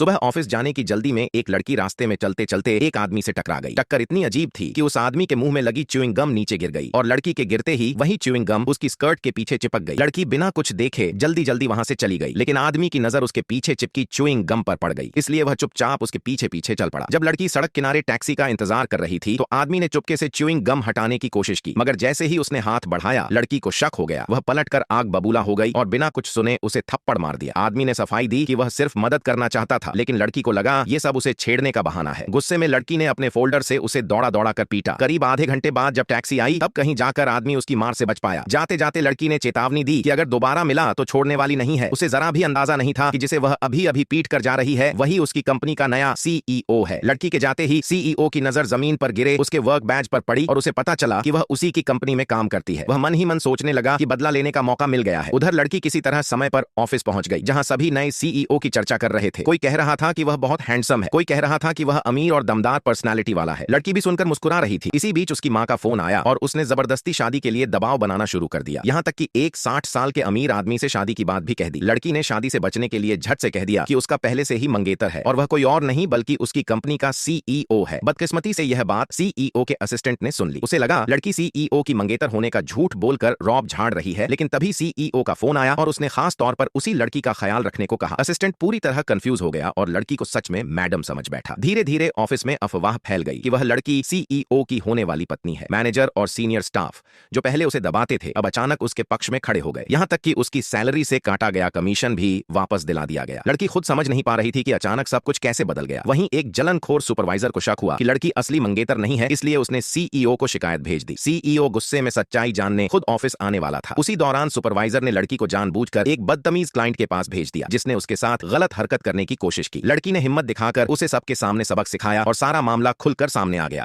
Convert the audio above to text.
सुबह ऑफिस जाने की जल्दी में एक लड़की रास्ते में चलते चलते एक आदमी से टकरा गई। टक्कर इतनी अजीब थी कि उस आदमी के मुंह में लगी च्यूइंग गम नीचे गिर गई और लड़की के गिरते ही वही च्यूइंग गम उसकी स्कर्ट के पीछे चिपक गई। लड़की बिना कुछ देखे जल्दी जल्दी वहां से चली गई, लेकिन आदमी की नजर उसके पीछे चिपकी च्यूइंग गम पर पड़ गई, इसलिए वह चुपचाप उसके पीछे पीछे चल पड़ा। जब लड़की सड़क किनारे टैक्सी का इंतजार कर रही थी तो आदमी ने चुपके से च्यूइंग गम हटाने की कोशिश की, मगर जैसे ही उसने हाथ बढ़ाया लड़की को शक हो गया। वह पलटकर आग बबूला हो गई और बिना कुछ सुने उसे थप्पड़ मार दिया। आदमी ने सफाई दी कि वह सिर्फ मदद करना चाहता था, लेकिन लड़की को लगा ये सब उसे छेड़ने का बहाना है। गुस्से में लड़की ने अपने फोल्डर से उसे दौड़ा दौड़ा कर पीटा। करीब आधे घंटे बाद जब टैक्सी आई तब कहीं जाकर आदमी उसकी मार से बच पाया। जाते जाते लड़की ने चेतावनी दी कि अगर दोबारा मिला तो छोड़ने वाली नहीं है। उसे जरा भी अंदाजा नहीं था कि जिसे वह अभी अभी पीट कर जा रही है वही उसकी कंपनी का नया सीईओ है। लड़की के जाते ही सीईओ की नजर जमीन पर गिरे उसके वर्क बैज पर पड़ी और उसे पता चला कि वह उसी की कंपनी में काम करती है। वह मन ही मन सोचने लगा कि बदला लेने का मौका मिल गया है। उधर लड़की किसी तरह समय पर ऑफिस पहुंच गई, जहां सभी नए सीईओ की चर्चा कर रहे थे। कोई कह रहा था कि वह बहुत हैंडसम है, कोई कह रहा था कि वह अमीर और दमदार पर्सनालिटी वाला है। लड़की भी सुनकर मुस्कुरा रही थी। इसी बीच उसकी मां का फोन आया और उसने जबरदस्ती शादी के लिए दबाव बनाना शुरू कर दिया। यहां तक कि एक 60 साल के अमीर आदमी से शादी की बात भी कह दी। लड़की ने शादी से बचने के लिए झट से कह दिया कि उसका पहले से ही मंगेतर है और वह कोई और नहीं बल्कि उसकी कंपनी का सीईओ है। बदकिस्मती से यह बात सीईओ के असिस्टेंट ने सुन ली। उसे लगा लड़की सीईओ की मंगेतर होने का झूठ बोलकर रौब झाड़ रही है, लेकिन तभी सीईओ का फोन आया और उसने खास तौर पर उसी लड़की का ख्याल रखने को कहा। असिस्टेंट पूरी तरह कंफ्यूज हो गया और लड़की को सच में मैडम समझ बैठा। धीरे धीरे ऑफिस में अफवाह फैल गई कि वह लड़की सीईओ की होने वाली पत्नी है। मैनेजर और सीनियर स्टाफ जो पहले उसे दबाते थे अब अचानक उसके पक्ष में खड़े हो गए। यहां तक कि उसकी सैलरी से काटा गया कमीशन भी वापस दिला दिया गया। लड़की खुद समझ नहीं पा रही थी कि अचानक सब कुछ कैसे बदल गया। वहीं एक जलनखोर सुपरवाइजर को शक हुआ कि लड़की असली मंगेतर नहीं है, इसलिए उसने सीईओ को शिकायत भेज दी। सीईओ गुस्से में सच्चाई जानने खुद ऑफिस आने वाला था। उसी दौरान सुपरवाइजर ने लड़की को जानबूझकर एक बदतमीज क्लाइंट के पास भेज दिया, जिसने उसके साथ गलत हरकत करने की कोशिश की। लड़की ने हिम्मत दिखाकर उसे सबके सामने सबक सिखाया और सारा मामला खुलकर सामने आ गया।